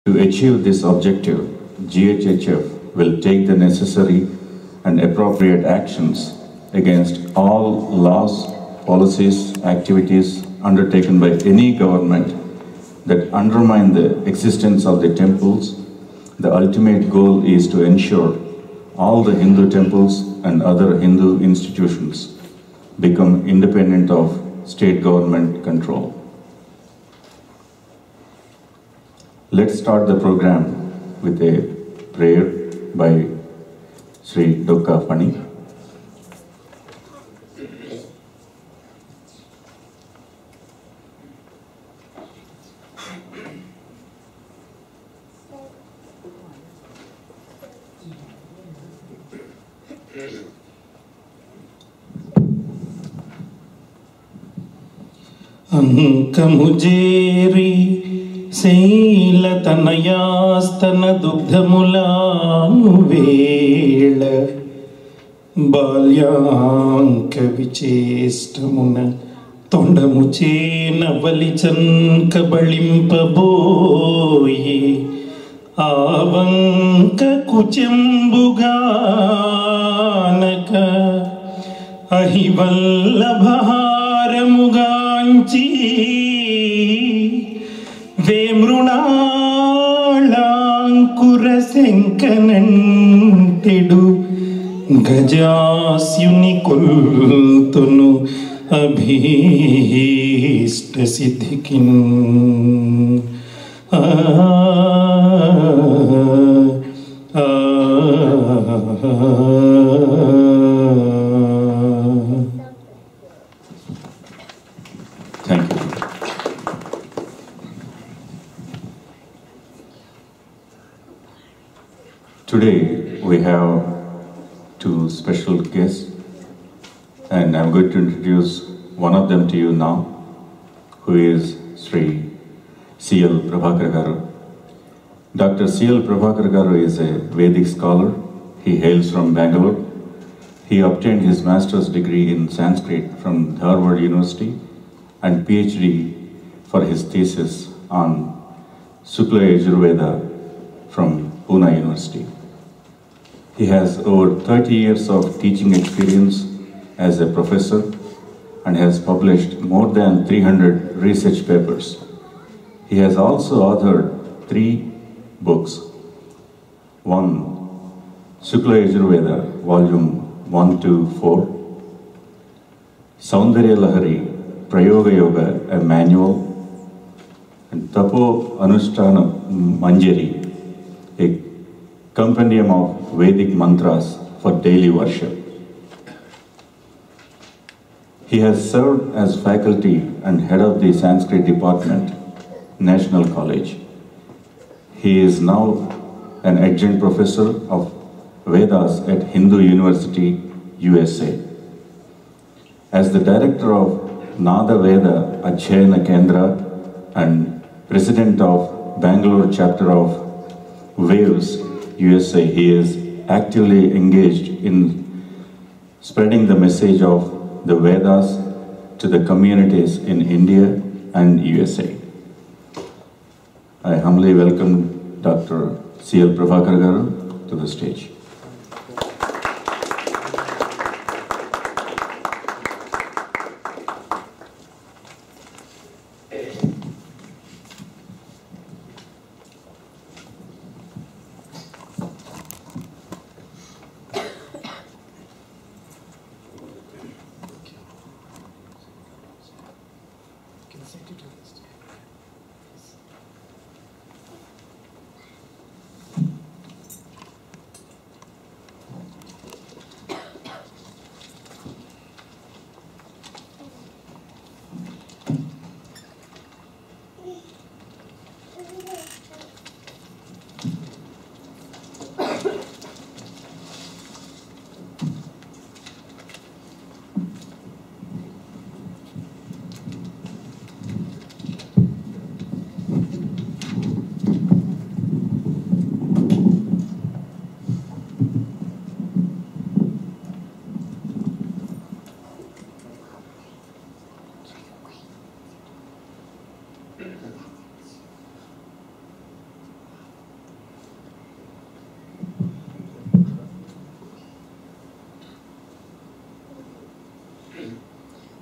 To achieve this objective, GHHF will take the necessary and appropriate actions against all laws, policies, activities undertaken by any government that undermine the existence of the temples. The ultimate goal is to ensure all the Hindu temples and other Hindu institutions become independent of state government control. Let's start the program with a prayer by Sri Dokka Pani. అంకముజేరి శైలతనయాస్తన దుగ్ధములాను వేళ బాల్యాంక విచేష్టమున తొండము చేనవలిచన్ కబళింపబోయి ఆవంక కుచెంబుగానక అహివల్లభహారముగాంచి వేమృణాళాంకుర శంకనంటెడు గజాస్యుని కొల్తును అభీష్ట సిద్ధికిన్ Thank you. Today we have two special guests, and I'm going to introduce one of them to you now, who is Sri C.L. Prabhakar Garu. Dr. C.L. Prabhakar Garu is a Vedic scholar. He hails from Bangalore. He obtained his master's degree in Sanskrit from Harvard University and PhD for his thesis on Sukla Yajurveda from Pune University. He has over 30 years of teaching experience as a professor and has published more than 300 research papers. He has also authored 3 books. One, Sukla Yajurveda, volume 1 to 4, Saundarya Lahari, Prayoga Yoga, a manual, and Tapo Anushtana Manjari, a compendium of Vedic mantras for daily worship. He has served as faculty and head of the Sanskrit department, National College. He is now an adjunct professor of Vedas at Hindu University, USA. As the director of Nada Veda Adhyayana Kendra and president of Bangalore chapter of Waves, USA, he is actively engaged in spreading the message of the Vedas to the communities in India and USA. I humbly welcome Dr. C.L. Prabhakar Garu to the stage.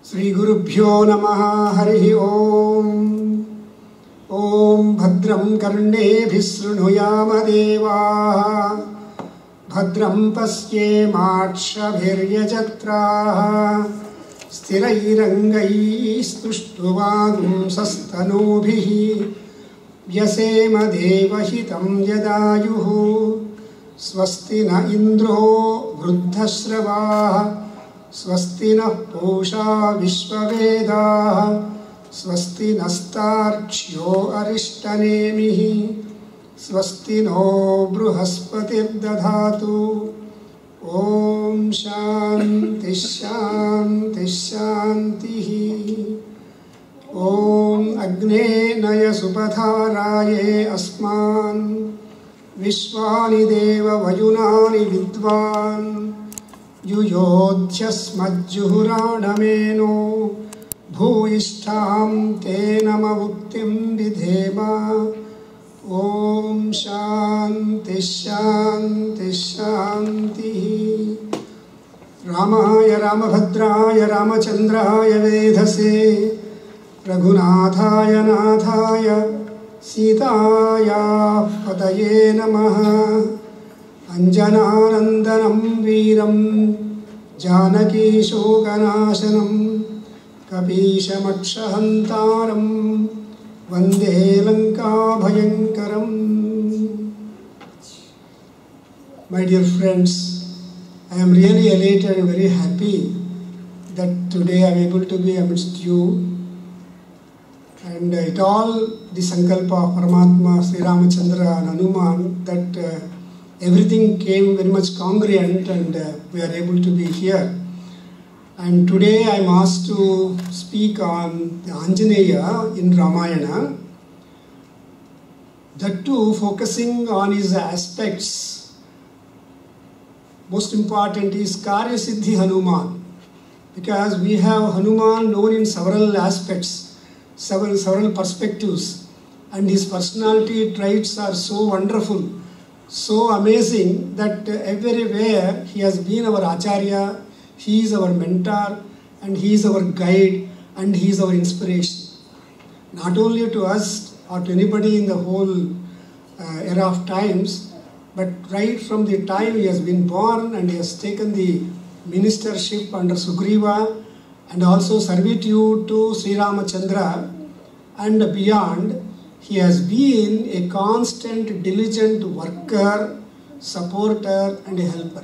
Shri गुरुभ्यो नमः हरिः ओम। ओम भद्रं कर्णेभिः शृणुयाम देवाः भद्रं पश्येमाक्षभिर्यजत्राः स्थिरैरङ्गैस्तुष्ट्वागुंसस्तनूभिः व्यसेम देवहितं यदायुः स्वस्ति न इन्द्रो वृद्धश्रवाः स्वस्ति नः पूषा विश्ववेदाः स्वस्ति नस्तार्क्ष्यो अरिष्टनेमिः स्वस्ति नो बृहस्पतिर्दधातु। ओम शांति शांति शांतिः। ओम अग्ने नय सुपधाराये अस्मान् विश्वानि देव वयुनानि विद्वान् युयोध्यस्मज्जुहुराणमेनो भूयिष्ठां ते नममुक्तिं विधेम। ओम शांति शांति शांतिः। रामाय रामभद्राय रामचंद्राय वेधसे रघुनाथाय नाथाय सीताया पतये नमः। अंजनानंदनं वीरं जानकी शोकनाशनं कपीशमक्षहन्तारं वंदे Lanka भयंकरम। My dear friends, I am really elated and very happy that today I am able to be amidst you, and it all the sankalpa of Paramatma Sri Ramachandra and Hanuman, that everything came very much congruent and we are able to be here. And today I am asked to speak on the Anjaneya in Ramayana, that too focusing on his aspects. Most important is Karya Siddhi Hanuman, because we have Hanuman known in several aspects, several perspectives, and his personality traits are so wonderful, so amazing, that everywhere he has been our Acharya. He is our mentor and he is our guide and he is our inspiration. Not only to us or to anybody in the whole era of times, but right from the time he has been born and he has taken the ministership under Sugriva and also servitude to Sri Ramachandra and beyond, he has been a constant, diligent worker, supporter and a helper.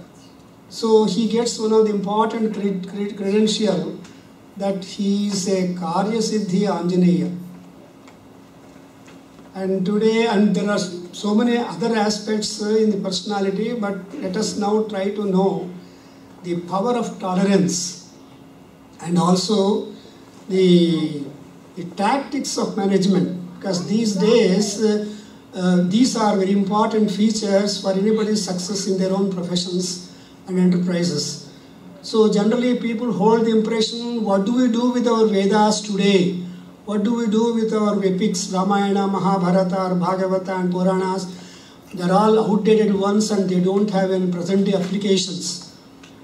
So he gets one of the important credential that he is a Karya Siddhi Anjaneya. And today, and there are so many other aspects in the personality, but let us now try to know the power of tolerance and also the tactics of management, because these days these are very important features for anybody's success in their own professions and enterprises. So generally people hold the impression, what do we do with our Vedas today? What do we do with our epics, Ramayana, Mahabharata, or Bhagavata and Puranas? They are all outdated ones and they don't have any present day applications.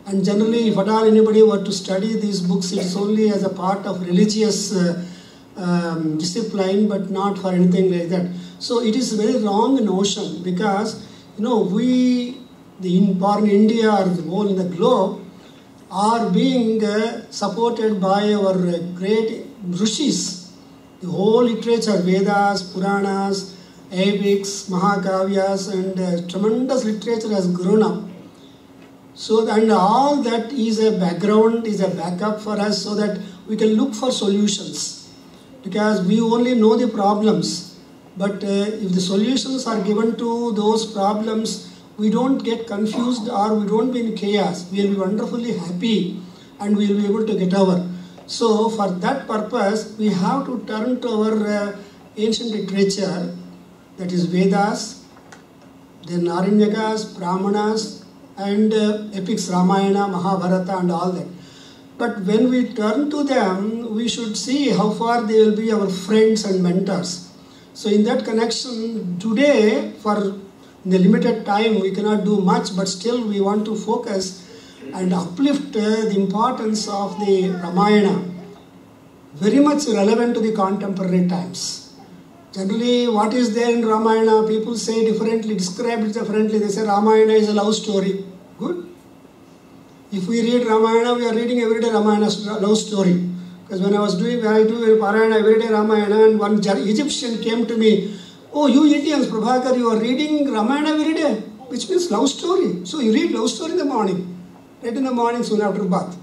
And generally, if at all anybody were to study these books, it's only as a part of religious discipline, but not for anything like that. So it is a very wrong notion, because we, born in India or the whole in the globe, are being supported by our great rishis. The whole literature, Vedas, Puranas, epics, Mahakavyas, and tremendous literature has grown up. So, and all that is a background, is a backup for us, so that we can look for solutions. Because we only know the problems, but if the solutions are given to those problems, we don't get confused or we don't be in chaos. We will be wonderfully happy and we will be able to get over. So for that purpose, we have to turn to our ancient literature, that is Vedas, then Aranyakas, Brahmanas, and epics Ramayana, Mahabharata and all that. But when we turn to them, we should see how far they will be our friends and mentors. So in that connection, today, for in the limited time, we cannot do much, but still we want to focus and uplift the importance of the Ramayana. very much relevant to the contemporary times. Generally, what is there in Ramayana, people say differently, describe it differently. They say Ramayana is a love story. Good. If we read Ramayana, we are reading everyday Ramayana love story. Because when I do Parayana everyday Ramayana, and one Egyptian came to me, oh, you Indians, Prabhakar, you are reading Ramayana every day, which means love story. So you read love story in the morning, right in the morning soon after bath.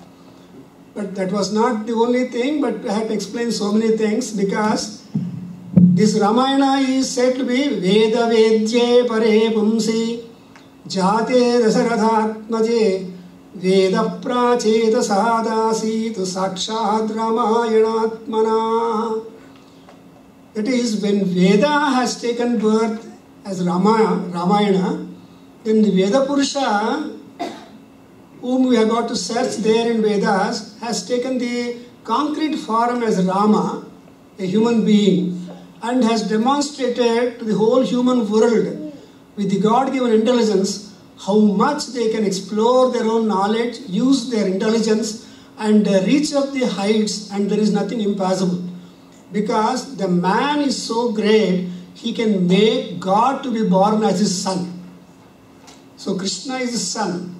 But that was not the only thing, but I had to explain so many things, because this Ramayana is said to be Veda Vedye Pare Pumsi Jate Dasarathatmaje Veda Pracheta Sadasi Tu Sakshad Ramayanatmana. That is, when Veda has taken birth as Ramayana, then the Veda Purusha, whom we have got to search there in Vedas, has taken the concrete form as Rama, a human being, and has demonstrated to the whole human world with the God-given intelligence how much they can explore their own knowledge, use their intelligence, and reach up the heights, and there is nothing impossible. Because the man is so great, he can make God to be born as his son. So Krishna is his son.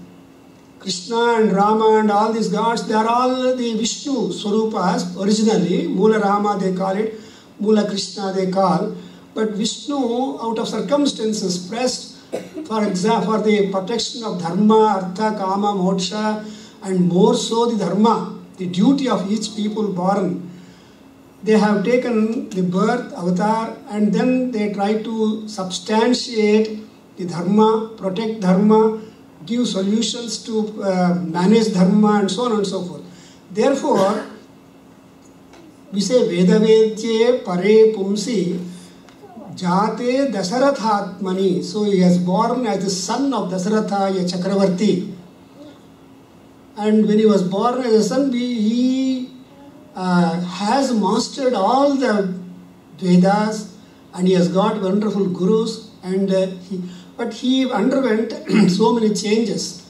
Krishna and Rama and all these gods, they are all the Vishnu Swarupas originally. Mula Rama they call it, Mula Krishna they call. But Vishnu, out of circumstances, pressed for the protection of Dharma, Artha, Kama, Moksha, and more so the Dharma, the duty of each people born. They have taken the birth, avatar, and then they try to substantiate the Dharma, protect Dharma, give solutions to manage Dharma, and so on and so forth. Therefore, we say Veda Vedye Pare Pumsi Jate Dasarathatmani. So he is born as the son of Dasaratha, a Chakravarti. And when he was born as a son, he has mastered all the Vedas, and he has got wonderful gurus, and but he underwent so many changes.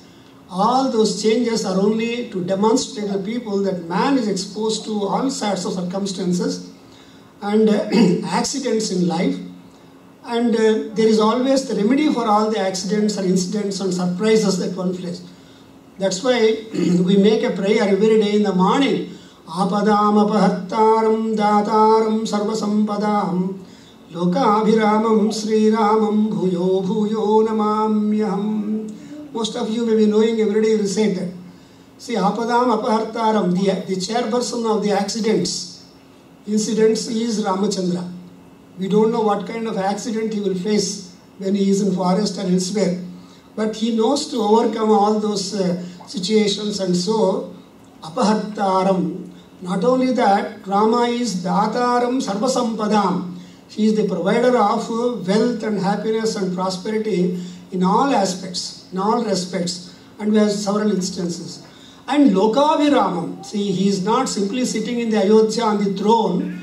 All those changes are only to demonstrate to people that man is exposed to all sorts of circumstances and accidents in life, and there is always the remedy for all the accidents and incidents and surprises that one face. That's why we make a prayer every day in the morning. Apadam apahattaram dataram sarvasampadam lokabhiramam Sri Ramam bhuyo bhuyo namamyam. Most of you may be knowing every day you recite that. See, Apadam apahattaram, the chairperson of the incidents is Ramachandra. We don't know what kind of accident he will face when he is in forest and elsewhere. But he knows to overcome all those situations, and so apahattaram. Not only that, Rama is Dataram Sarvasampadam. He is the provider of wealth and happiness and prosperity in all aspects, in all respects. And we have several instances. And Lokabhiramam. See, he is not simply sitting in the Ayodhya on the throne,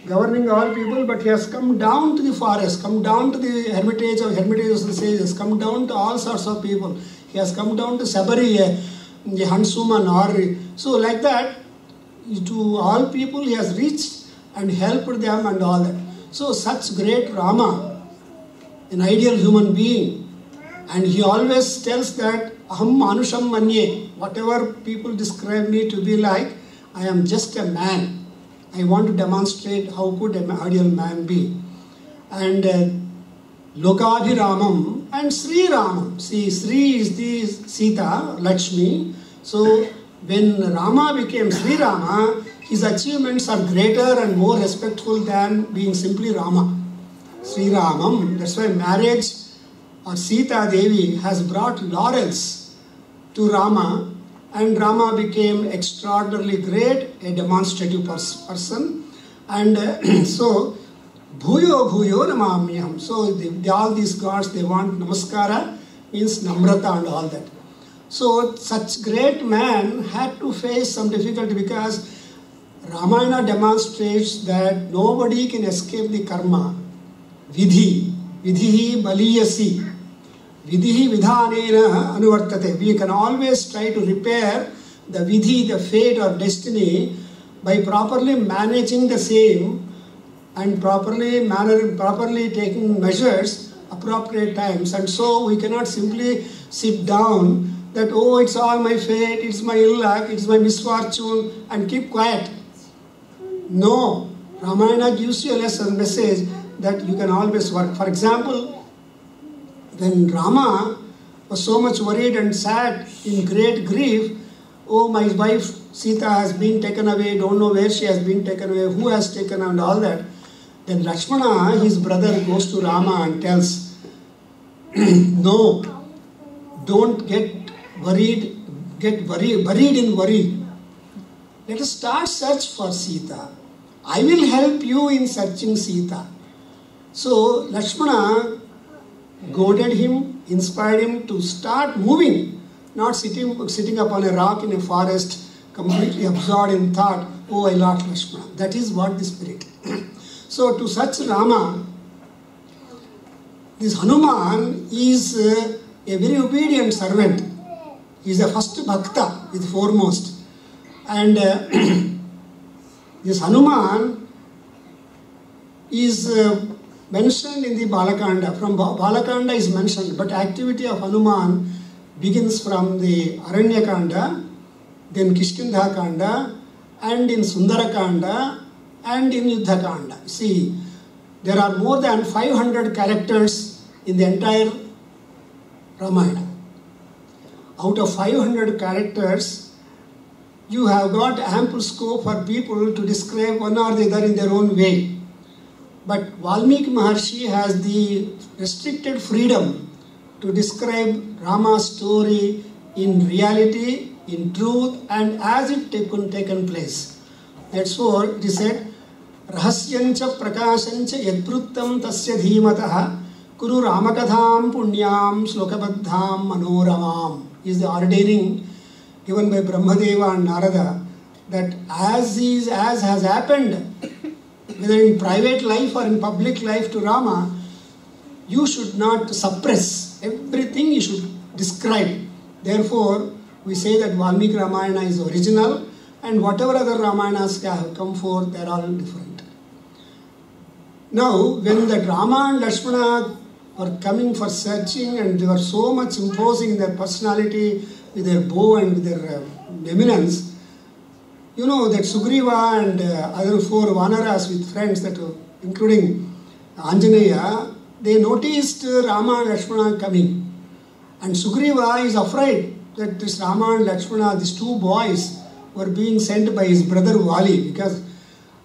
governing all people, but he has come down to the forest, come down to the hermitages of the sages, come down to all sorts of people. He has come down to Sabari, the Hansuman, or so like that. To all people he has reached and helped them and all that. So such great Rama, an ideal human being, and he always tells that Aham Manusham Manye, whatever people describe me to be like, I am just a man. I want to demonstrate how could an ideal man be. And Lokabhiramam and Sri Ramam. See, Sri is the Sita, Lakshmi. So when Rama became Sri Rama, his achievements are greater and more respectful than being simply Rama. Sri Ramam, that's why marriage or Sita Devi has brought laurels to Rama, and Rama became extraordinarily great, a demonstrative person. And so, Bhuyo Bhuyo Namamyam. So all these gods, they want Namaskara, means Namrata and all that. So such great man had to face some difficulty, because Ramayana demonstrates that nobody can escape the karma. Vidhi, vidhi baliyasi, vidhi vidhanena anuvartate. We can always try to repair the vidhi, the fate or destiny, by properly managing the same and properly taking measures, appropriate times. And so we cannot simply sit down that, oh, it's all my fate, it's my ill luck, it's my misfortune, and keep quiet. No, Ramayana gives you a lesson message that you can always work. For example, when Rama was so much worried and sad, in great grief, oh, my wife Sita has been taken away, don't know where she has been taken away, who has taken her, and all that. Then Lakshmana, his brother, goes to Rama and tells, no, don't get buried in worry. Let us start search for Sita. I will help you in searching Sita. So Lakshmana goaded him, inspired him to start moving, not sitting upon a rock in a forest, completely absorbed in thought, oh, I lost Lakshmana. That is what the spirit. So to such Rama, this Hanuman is a very obedient servant. He is the first bhakta, is foremost. And this Hanuman is mentioned in the Balakanda. From Balakanda is mentioned, but activity of Hanuman begins from the Aranyakanda, then Kishkindhakanda, and in Sundarakanda, and in Yuddhakanda. See, there are more than 500 characters in the entire Ramayana. Out of 500 characters, you have got ample scope for people to describe one or the other in their own way. But Valmiki Maharshi has the restricted freedom to describe Rama's story in reality, in truth, and as it taken place. That's why it is said, Rahasyancha prakashancha yadvruttam tasya dhimataha kuru ramakatham punyam slokabadham manoramam is the ordaining given by Brahmadeva and Narada, that as has happened, whether in private life or in public life to Rama, you should not suppress. Everything you should describe. Therefore, we say that Valmiki Ramayana is original, and whatever other Ramayanas have come forth, they are all different. Now, when that Rama and Lakshmana were coming for searching, and they were so much imposing in their personality, with their bow and with their eminence, you know that Sugriva and other 4 Vanaras with friends, that including Anjaneya, they noticed Rama and Lakshmana coming. And Sugriva is afraid that this Rama and Lakshmana, these 2 boys, were being sent by his brother Vali,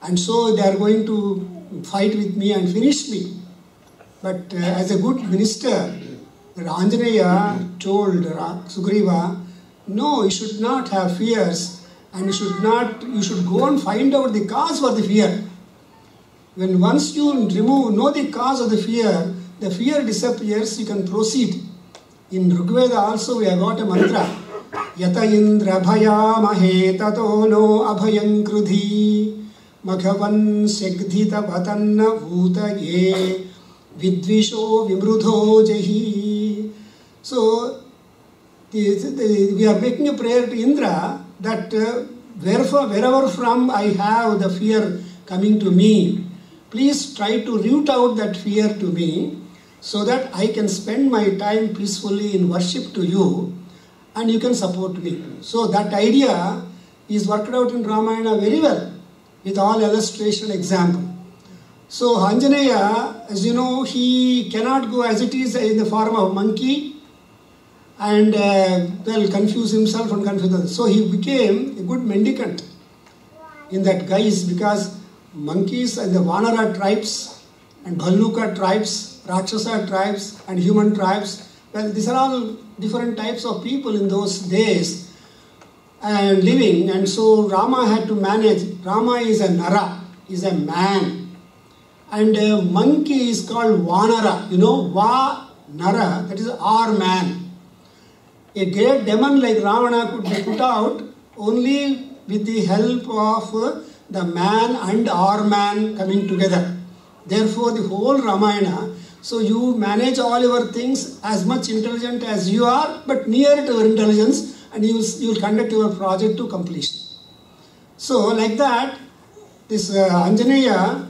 and so they are going to fight with me and finish me. But as a good minister, Anjaneya told Sugriva, no, you should not have fears, and you should go and find out the cause for the fear. When once you know the cause of the fear disappears, you can proceed. In Rigveda also we have got a mantra, Yata Indra Bhaya Mahe Tato No Abhayam Krudhi Maghavan Segdhita Bhatanna Bhuta Ye Vidvisho Vimrudho Jahi. So we are making a prayer to Indra that wherever from I have the fear coming to me, please try to root out that fear to me, so that I can spend my time peacefully in worship to you, and you can support me. So that idea is worked out in Ramayana very well, with all illustration example. So Anjaneya, as you know, he cannot go as it is in the form of monkey, and confuse himself and confuse others. So he became a good mendicant in that guise, because monkeys and the Vanara tribes and Bhalluka tribes, Rakshasa tribes and human tribes, well, these are all different types of people in those days and living, and so Rama had to manage. Rama is a Nara, is a man, and a monkey is called Vanara, you know, Va-Nara, that is our man. A great demon like Ravana could be put out only with the help of the man and our man coming together. Therefore, the whole Ramayana, so you manage all your things as much intelligent as you are, but near to your intelligence, and you will conduct your project to completion. So like that, this Anjaneya,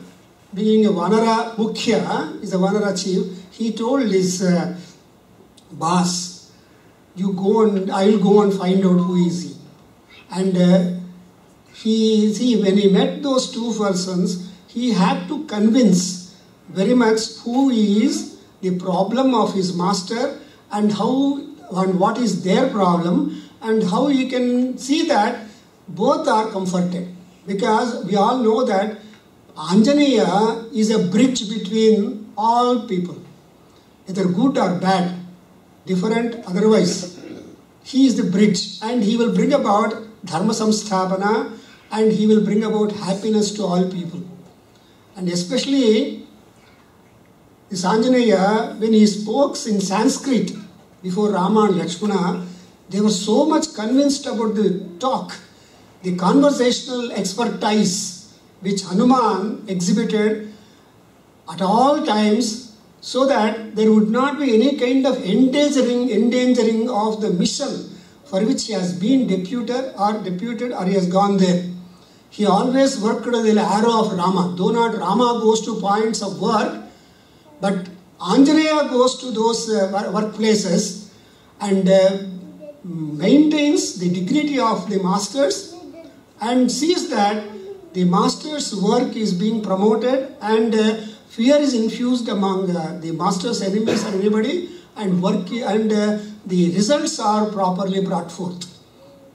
being a Vanara Mukhya, is a Vanara chief, he told his boss, you go and I will go and find out who is he. And when he met those two persons, he had to convince very much who is the problem of his master and what is their problem, and how he can see that both are comforted. Because we all know that Anjaneya is a bridge between all people, either good or bad, different otherwise. He is the bridge, and he will bring about dharma samsthapana, and he will bring about happiness to all people. And especially this Anjaneya, when he spoke in Sanskrit before Rama and Lakshmana, they were so much convinced about the talk, the conversational expertise which Hanuman exhibited at all times, so that there would not be any kind of endangering of the mission for which he has been deputed or he has gone there. He always worked with the arrow of Rama. Though not Rama goes to points of work, but Anjaneya goes to those workplaces and maintains the dignity of the masters and sees that the master's work is being promoted and fear is infused among the master's enemies and everybody, and the results are properly brought forth.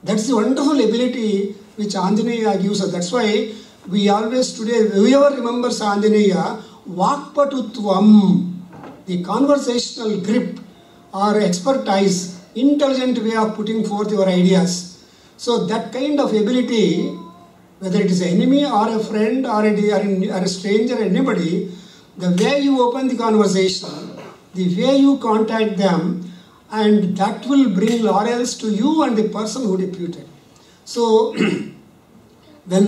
That's the wonderful ability which Anjaneya gives us. That's why we always today, whoever remembers Anjaneya, Vakpatutvam, the conversational grip or expertise, intelligent way of putting forth your ideas. So that kind of ability, whether it is an enemy or a friend or a stranger, anybody, the way you open the conversation, the way you contact them, and that will bring laurels to you and the person who deputed. So when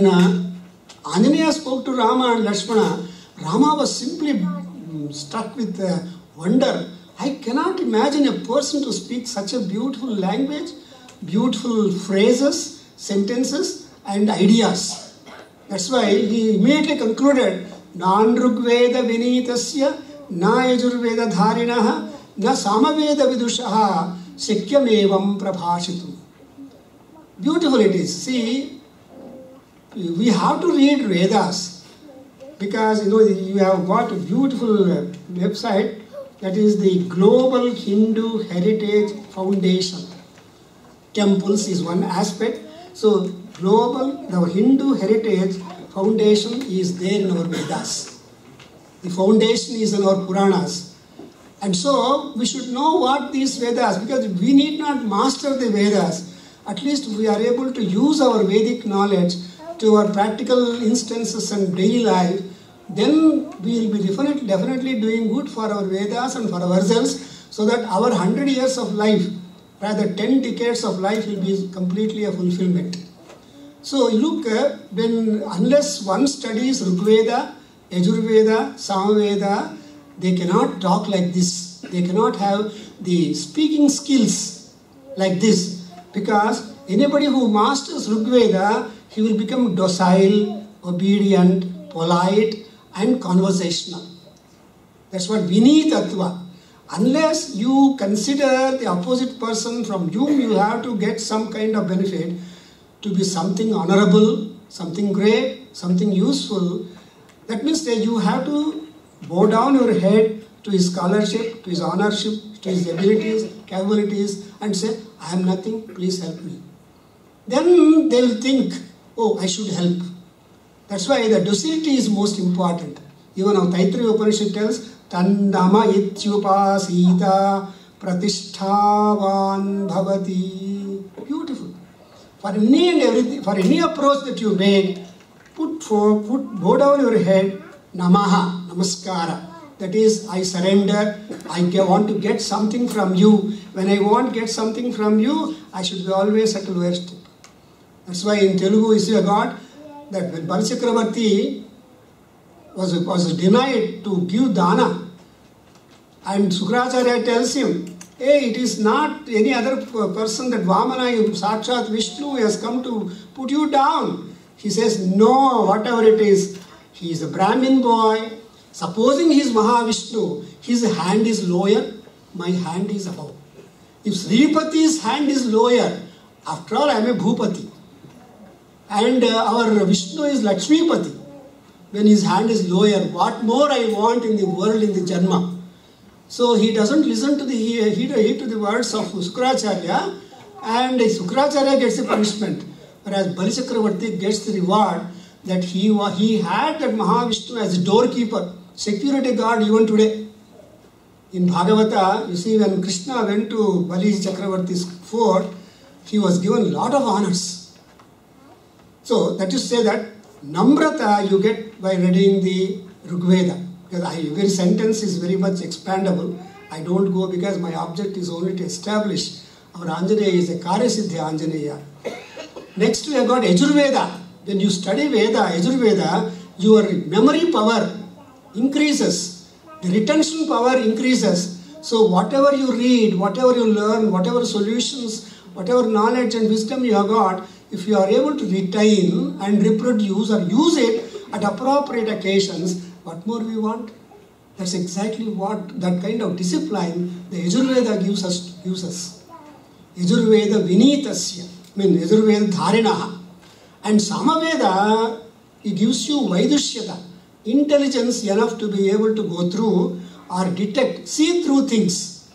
Anjaneya spoke to Rama and Lakshmana, Rama was simply struck with wonder. I cannot imagine a person to speak such a beautiful language, beautiful phrases, sentences and ideas. That's why he immediately concluded, Nandrugveda Vinitasya Na Yajurveda Dharinaha Na Samaveda Vidushaha Shekyamevam Prabhashitum. Beautiful it is. See, we have to read Vedas because you have got a beautiful website, that is the Global Hindu Heritage Foundation. Temples is one aspect. So the Hindu Heritage Foundation is there in our Vedas. The foundation is in our Puranas. And so we should know what these Vedas, because we need not master the Vedas. At least we are able to use our Vedic knowledge to our practical instances and daily life. Then we will be definitely doing good for our Vedas and for ourselves, so that our 100 years of life, rather 10 decades of life, will be completely a fulfillment. So look, unless one studies Rigveda, Yajurveda, Samaveda, they cannot talk like this. They cannot have the speaking skills like this, because anybody who masters Rigveda, he will become docile, obedient, polite and conversational. That's what Vinitattva. Unless you consider the opposite person from whom you have to get some kind of benefit to be something honorable, something great, something useful, that means that you have to bow down your head to his scholarship, to his honorship, to his abilities, capabilities, and say, I am nothing, please help me. Then they will think, oh, I should help. That's why the docility is most important. Even our Taittiriya Upanishad tells, Tannama ityupasita pratishthavan bhavati. Beautiful. For any and everything, for any approach that you make, bow down your head, namaha, namaskara. That is, I surrender, I want to get something from you. When I want to get something from you, I should be always at lower step. That's why in Telugu, you got that when Bali Chakravarti was denied to give dana, and Sukracharya tells him, hey, it is not any other person that Vamana, Sakshat Vishnu has come to put you down. He says, no, whatever it is, he is a Brahmin boy. Supposing he is Mahavishnu, his hand is lower, my hand is above. If Sripati's hand is lower, after all I am a Bhupati. And our Vishnu is Lakshmipati. When his hand is lower, what more I want in the world, in the Janma? So he doesn't listen to the words of Sukracharya, and Sukracharya gets the punishment. Whereas Bali Chakravarti gets the reward that he had that Mahavishnu as a doorkeeper, security guard even today. In Bhagavata, you see, when Krishna went to Bali Chakravarti's fort, he was given a lot of honors. So that is to say that Namrata you get by reading the Rigveda. Because every sentence is very much expandable. I don't go because my object is only to establish our Anjaneya is a Karyasiddhi Anjaneya. Next we have got Yajurveda. When you study Veda, Yajurveda, your memory power increases. The retention power increases. So whatever you read, whatever you learn, whatever solutions, whatever knowledge and wisdom you have got, if you are able to retain and reproduce or use it at appropriate occasions, what more we want? That's exactly what that kind of discipline the Yajurveda gives us. Yajurveda Vinitasya, Yajurveda Dharinaha. And Samaveda, it gives you Vaidushyata, intelligence enough to be able to go through or detect, see through things.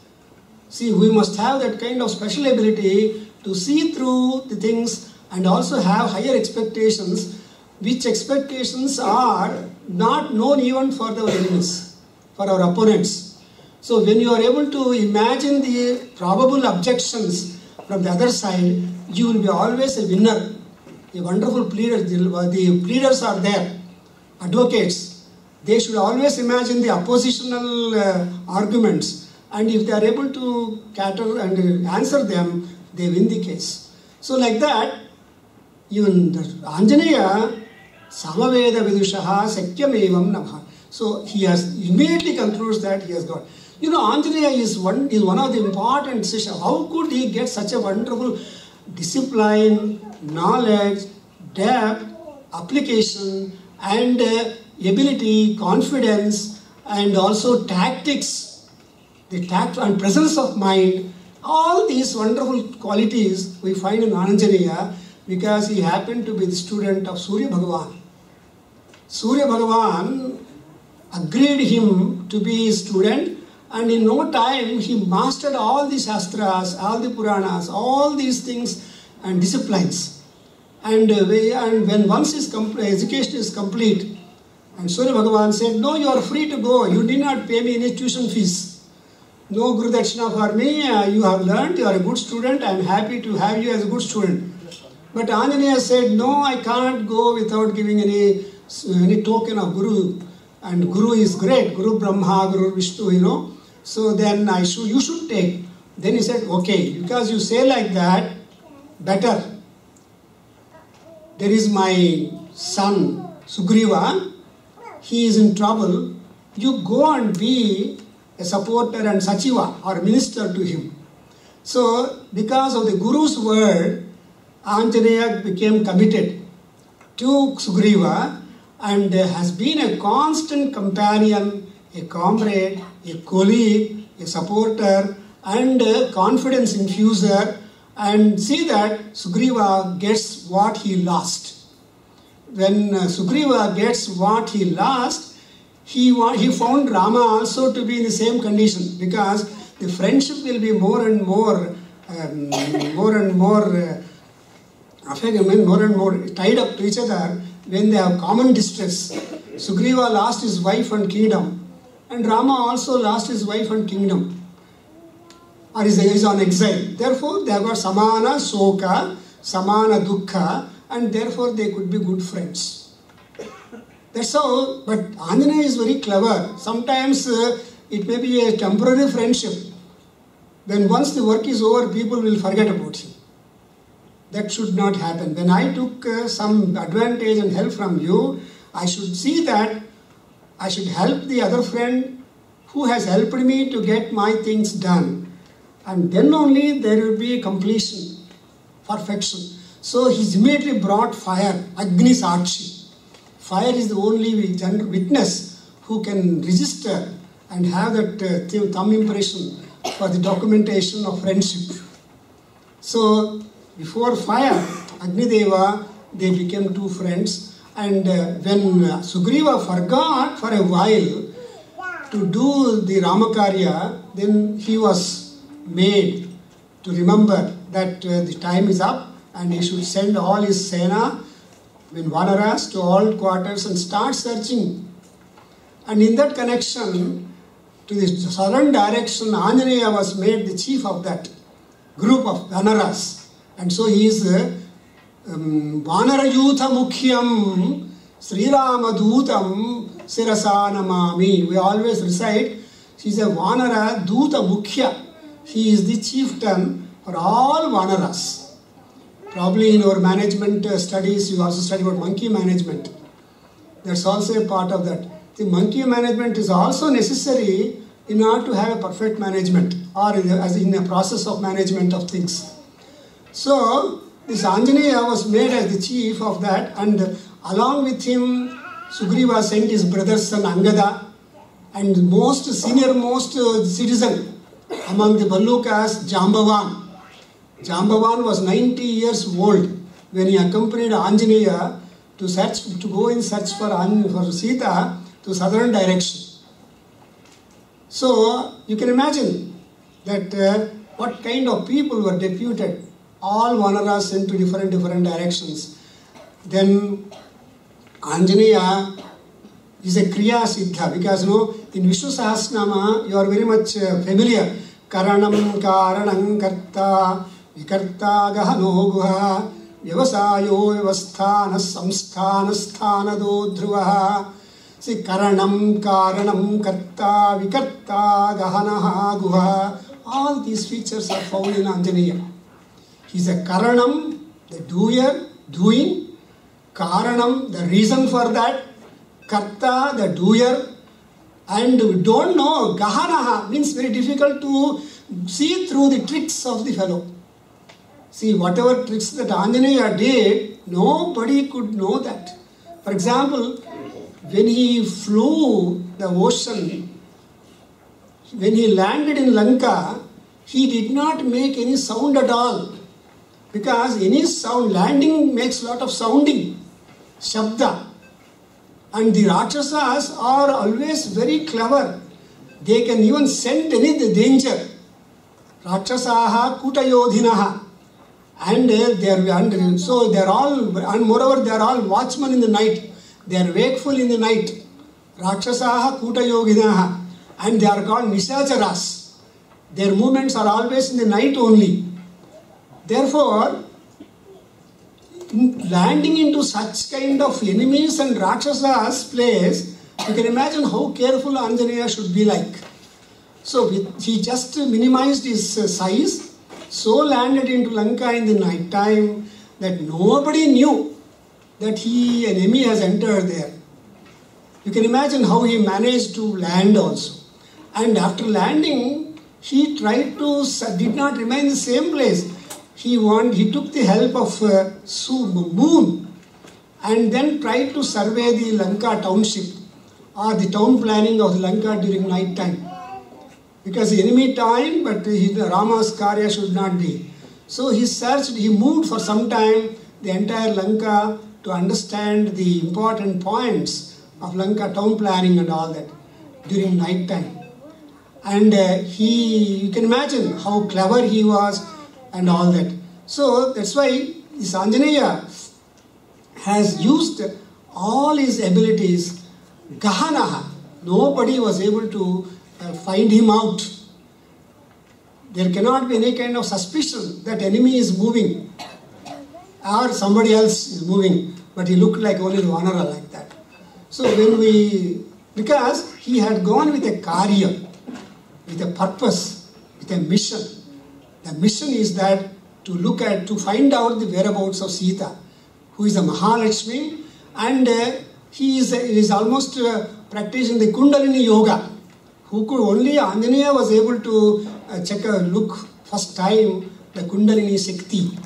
See, we must have that kind of special ability to see through the things and also have higher expectations, which expectations are not known even for our enemies, for our opponents. So when you are able to imagine the probable objections from the other side, you will be always a winner. A wonderful pleader. The pleaders are there, advocates. They should always imagine the oppositional arguments, and if they are able to cater and answer them, they win the case. So like that, even the Anjaneya, Samaveda Vidushaha Sakyamevam Namaha. So he has immediately concludes that he has got. You know, Anjaneya is one of the important Sisha. How could he get such a wonderful discipline, knowledge, depth, application, and ability, confidence, and also tactics, the tact and presence of mind, all these wonderful qualities we find in Anjaneya because he happened to be the student of Surya Bhagavan. Surya Bhagavan agreed him to be his student, and in no time he mastered all the Shastras, all the Puranas, all these things and disciplines. And when once his education is complete, and Surya Bhagavan said, no, you are free to go, you need not pay me any tuition fees. No Guru Dakshina for me, you have learned, you are a good student, I am happy to have you as a good student. But Anjaneya said, no, I can't go without giving any token of Guru. And Guru is great, Guru Brahma, Guru Vishnu, you know. So then you should take. Then he said, okay, because you say like that, better. There is my son, Sugriva, he is in trouble. You go and be a supporter and Sachiva or minister to him. So because of the Guru's word, Anjaneya became committed to Sugriva and has been a constant companion, a comrade, a colleague, a supporter, and a confidence infuser, and see that Sugriva gets what he lost. When Sugriva gets what he lost, he found Rama also to be in the same condition, because the friendship will be more and more tied up to each other when they have common distress. Sugriva lost his wife and kingdom, and Rama also lost his wife and kingdom, or is on exile. Therefore, they have got samana soka, samana dukkha, and therefore they could be good friends. That's how, but Anjaneya is very clever. Sometimes it may be a temporary friendship. When once the work is over, people will forget about him. That should not happen. When I took some advantage and help from you, I should see that I should help the other friend who has helped me to get my things done. And then only there will be completion, perfection. So he immediately brought fire, Agni Sakshi. Fire is the only witness who can register and have that thumb impression for the documentation of friendship. So before fire, Agni Deva, they became two friends. And when Sugriva forgot for a while to do the Ramakarya, then he was made to remember that the time is up and he should send all his Sena, Vanaras, to all quarters and start searching. And in that connection, to the southern direction, Anjaneya was made the chief of that group of Vanaras. And so he is Vanarayutha Mukhyam Sri Ramadutam Sirasa Namami. We always recite, he is a Vanara Duta Mukhya. He is the chieftain for all Vanaras. Probably in our management studies, you also study about monkey management. That's also a part of that. The monkey management is also necessary in order to have a perfect management or as in a process of management of things. So, this Anjaneya was made as the chief of that, and along with him, Sugriva sent his brother son Angada, and senior-most citizen among the Balukas, Jambavan. Jambavan was 90 years old when he accompanied Anjaneya to go in search for Sita to southern direction. So you can imagine that what kind of people were deputed. All Vanaras sent to different directions. Then Anjaneya is a Kriya Siddha, because in Vishnu Sahasranama you are very much familiar. Karanam Karanam Karta Vikarta Gahano Guha Vyavasayo Vyavasthana Samsthana Sthanado Dhruvaha. See, Karanam Karanam Karta Vikarta Gahanaha Guha. All these features are found in Anjaneya. He is a Karanam, the doer, doing. Karanam, the reason for that. Karta, the doer. And we don't know, Gahanaha means very difficult to see through the tricks of the fellow. See, whatever tricks that Anjaneya did, nobody could know that. For example, when he flew the ocean, when he landed in Lanka, he did not make any sound at all. Because any sound, landing makes a lot of sounding, Shabda. And the Rakshasas are always very clever. They can even scent any danger. Rakshasaha Kutayodhinaha. And so they are all, and moreover they are all watchmen in the night. They are wakeful in the night. Rakshasaha Kutayodhinaha. And they are called Nisacharas. Their movements are always in the night only. Therefore, landing into such kind of enemies and Rakshasas place, you can imagine how careful Anjaneya should be like. So he just minimized his size, so landed into Lanka in the night time that nobody knew that an enemy has entered there. You can imagine how he managed to land also. And after landing, he did not remain in the same place. He took the help of moon and then tried to survey the Lanka township or the town planning of the Lanka during night time. Because the enemy time, but Rama's Karya should not be. So he searched, he moved for some time the entire Lanka to understand the important points of Lanka town planning and all that during night time. And you can imagine how clever he was and all that. So that's why this Anjaneya has used all his abilities. Gahanaha. Nobody was able to find him out. There cannot be any kind of suspicion that enemy is moving or somebody else is moving, but he looked like only Vanara like that. So because he had gone with a karya, with a purpose, with a mission. The mission is that to find out the whereabouts of Sita, who is a Mahalakshmi, and he is almost practicing the Kundalini Yoga. Anjaneya was able to look first time the Kundalini Shakti.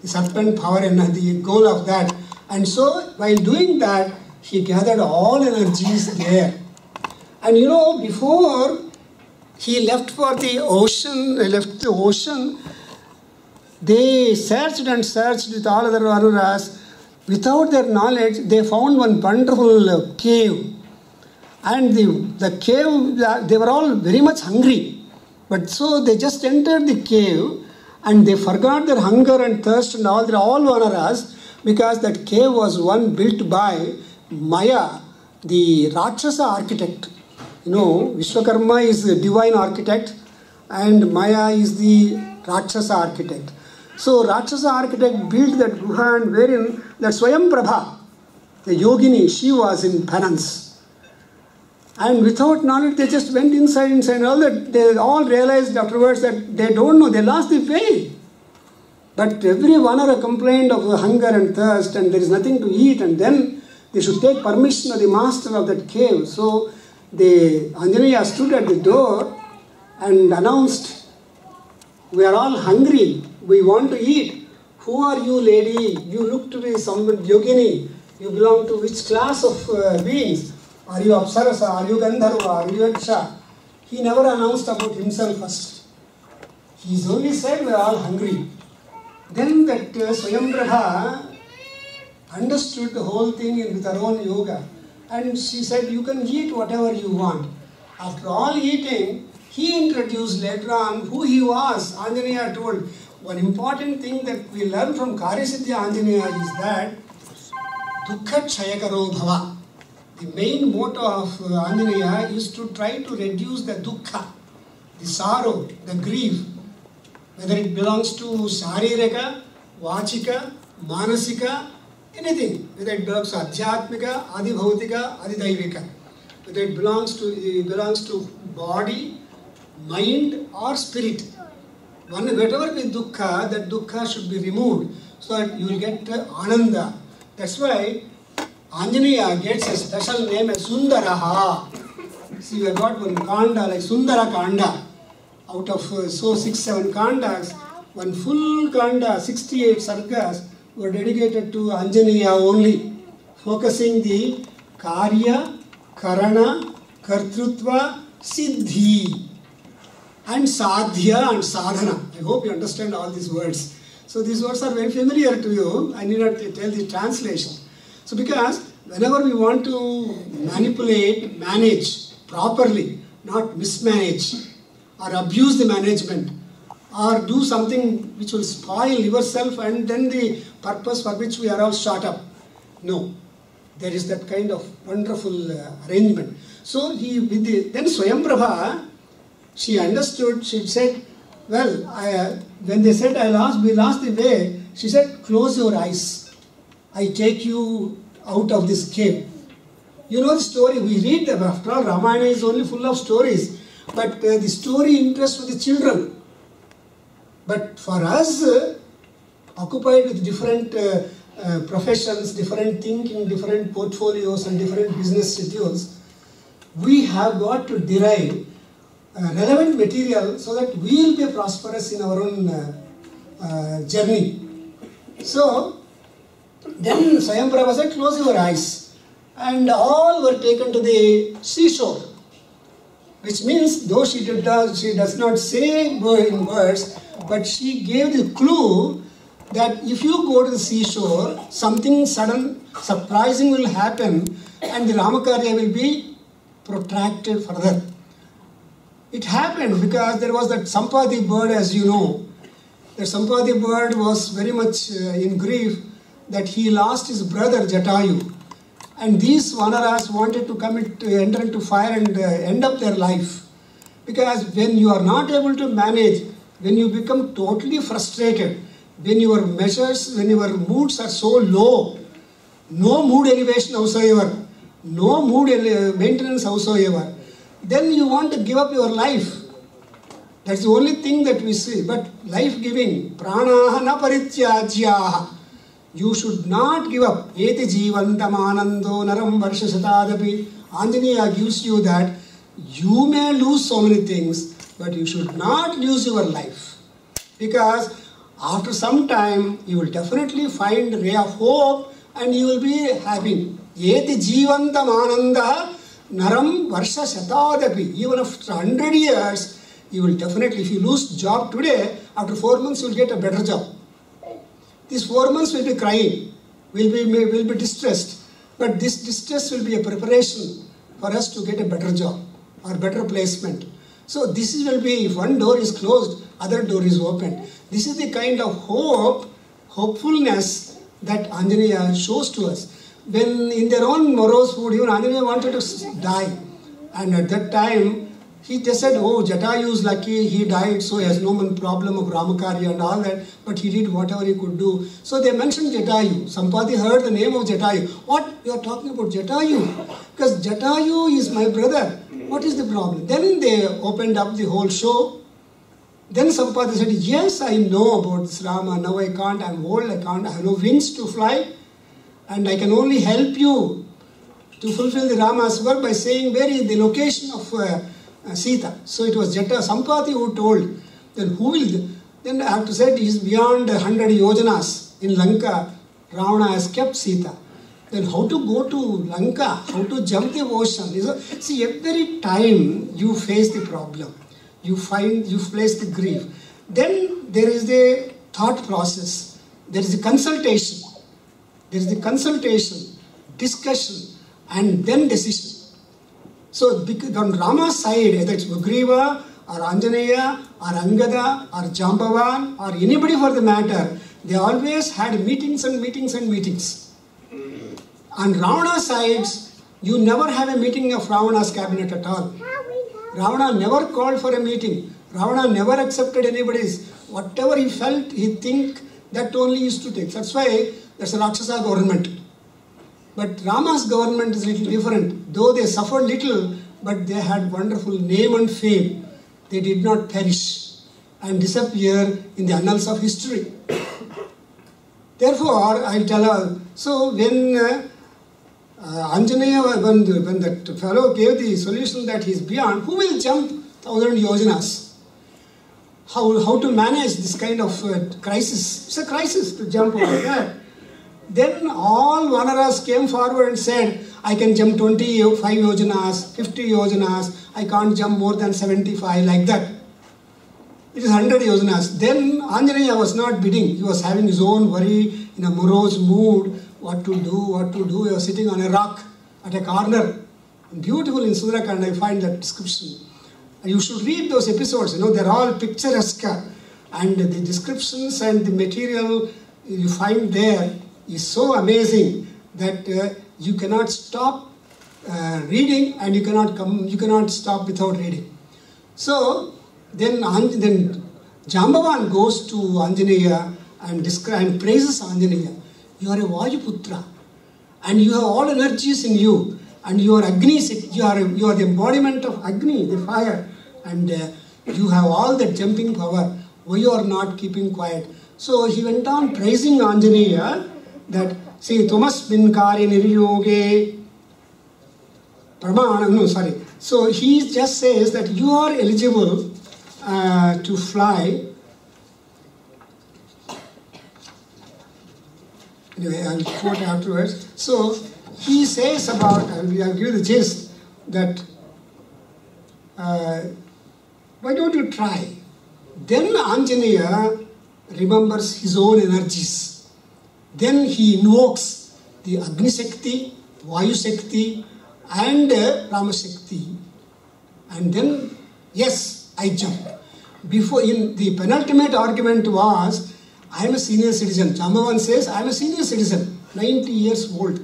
the serpent power and the goal of that. And so while doing that, he gathered all energies there. And you know, before he left for the ocean, they searched and searched with all other vanuras. Without their knowledge, they found one wonderful cave. And the cave, they were all very much hungry. But so they just entered the cave and they forgot their hunger and thirst and all vanuras, because that cave was one built by Maya, the Rakshasa architect. You know, Vishwakarma is the divine architect and Maya is the Rakshasa architect. So Rakshasa architect built that guha, and wherein that Swayamprabha, the yogini, she was in penance. And without knowledge, they just went inside and all that. They all realized afterwards that they don't know, they lost the faith. But every vanara complained of hunger and thirst and there is nothing to eat, and then they should take permission of the master of that cave. So Anjaneya stood at the door and announced, "We are all hungry. We want to eat. Who are you, lady? You look to be some yogini. You belong to which class of beings? Are you Apsarasa? Are you Gandharva? Are you Yaksha?" He never announced about himself first. He only said, "We are all hungry." Then that Swayamprabha understood the whole thing with her own yoga. And she said, "You can eat whatever you want." After all eating, he introduced later on who he was. Anjaneya told, one important thing that we learn from Karyasiddhi Anjaneya is that Dukkha Kshayakaro Bhava. The main motto of Anjaneya is to try to reduce the dukkha, the sorrow, the grief, whether it belongs to Sharirika, Vachika, Manasika, anything, whether it belongs to Adhyatmika, Adibhautika, Adidaivika, whether it belongs to body, mind or spirit. Whatever be dukkha, that dukkha should be removed so that you will get ananda. That's why Anjaneya gets a special name as Sundaraha. See, we have got one kanda like Sundara Kanda. Out of 6-7 kandas, one full kanda, 68 sargas were dedicated to Anjaneya only, focusing the Karya, Karana, Kartrutva, Siddhi, and Sadhya and Sadhana. I hope you understand all these words. So these words are very familiar to you. I need not tell the translation. So because whenever we want to manipulate, manage properly, not mismanage or abuse the management or do something which will spoil yourself and then the purpose for which we are all shot up. No. There is that kind of wonderful arrangement. So then Swayamprabha, she understood, she said, well, when they said we lost the way, she said, "Close your eyes. I take you out of this cave." You know the story, we read them. After all, Ramayana is only full of stories. But the story interests for the children. But for us, occupied with different professions, different thinking, different portfolios and different business schedules, we have got to derive relevant material so that we will be prosperous in our own journey. So, then Swayamprabha said, "Close your eyes." And all were taken to the seashore. Which means, though she does not say in words, but she gave the clue that if you go to the seashore, something sudden, surprising will happen and the Ramakarya will be protracted further. It happened because there was that Sampadi bird, as you know. The Sampadi bird was very much in grief that he lost his brother Jatayu. And these Vanaras wanted to enter into fire and end up their life. Because when you are not able to manage, when you become totally frustrated, when your measures, when your moods are so low, no mood elevation whatsoever, no mood maintenance whatsoever, then you want to give up your life. That's the only thing that we see. But life-giving, pranaha na parityajyaha. You should not give up. Eti jivantam anando naram varshasatadapi. Anjaneya gives you that you may lose so many things, but you should not lose your life. Because After some time, you will definitely find a ray of hope and you will be happy. Yeti jivantam ananda naram varsha shatadapi. Even after 100 years, you will definitely, if you lose job today, after 4 months you will get a better job. These 4 months will be crying, will be distressed. But this distress will be a preparation for us to get a better job or better placement. So this will be, if one door is closed, other door is opened. This is the kind of hopefulness that Anjaneya shows to us. When in their own morose mood, even Anjaneya wanted to die. And at that time, he just said, oh, Jatayu is lucky, he died, so he has no problem of Ramakarya and all that, but he did whatever he could do. So they mentioned Jatayu. Sampati heard the name of Jatayu. What? You are talking about Jatayu? Because Jatayu is my brother. What is the problem? Then they opened up the whole show. Then Sampati said, yes, I know about this Rama. Now I can't, I'm old, I have no wings to fly. And I can only help you to fulfill the Rama's work by saying where is the location of Sita. So it was Sampati who told. Then who will? Then I have to say it is beyond 100 yojanas in Lanka. Ravana has kept Sita. Then how to go to Lanka? How to jump the ocean? See, every time you face the problem, you face the grief. Then there is the thought process. There is the consultation. There is the consultation, discussion, and then decision. So on Rama's side, whether it's Sugriva or Anjaneya or Angada or Jambavan or anybody for the matter, they always had meetings and meetings and meetings. On Ravana's sides, you never have a meeting of Ravana's cabinet at all. Ravana never called for a meeting. Ravana never accepted anybody's. Whatever he felt, he think, that only used to take. That's why there's a Rakshasa government. But Rama's government is a little different. Though they suffered little, but they had wonderful name and fame. They did not perish and disappear in the annals of history. Therefore, I'll tell her, so when Anjaneya, when that fellow gave the solution that he's beyond, who will jump 1,000 yojanas? How to manage this kind of crisis? It's a crisis to jump over there. Then all Vanaras came forward and said, I can jump 25 yojanas, 50 yojanas, I can't jump more than 75, like that. It is 100 yojanas. Then Anjaneya was not bidding. He was having his own worry, in a morose mood, what to do. He was sitting on a rock at a corner. Beautiful in Sundarakanda, I find that description. You should read those episodes, they're all picturesque. And the descriptions and the material you find there is so amazing that you cannot stop reading and you cannot stop without reading. So then Jambavan goes to Anjaneya and praises Anjaneya. You are a Vayuputra and you have all energies in you and you are Agni, you are the embodiment of Agni, the fire, and you have all that jumping power. Why you are not keeping quiet? So he went on praising Anjaneya that, see, Thomas bin Kari Niryoge Pramana, no, sorry. So he just says that you are eligible to fly. Anyway, I'll quote afterwards. So he says about, I'll give you the gist, that why don't you try? Then Anjaneya remembers his own energies. Then he invokes the Agni Shakti, Vayu Shakti, and Rama Shakti. And then, yes, I jump. Before, in the penultimate argument was, I am a senior citizen. Jambavan says, I am a senior citizen, 90 years old.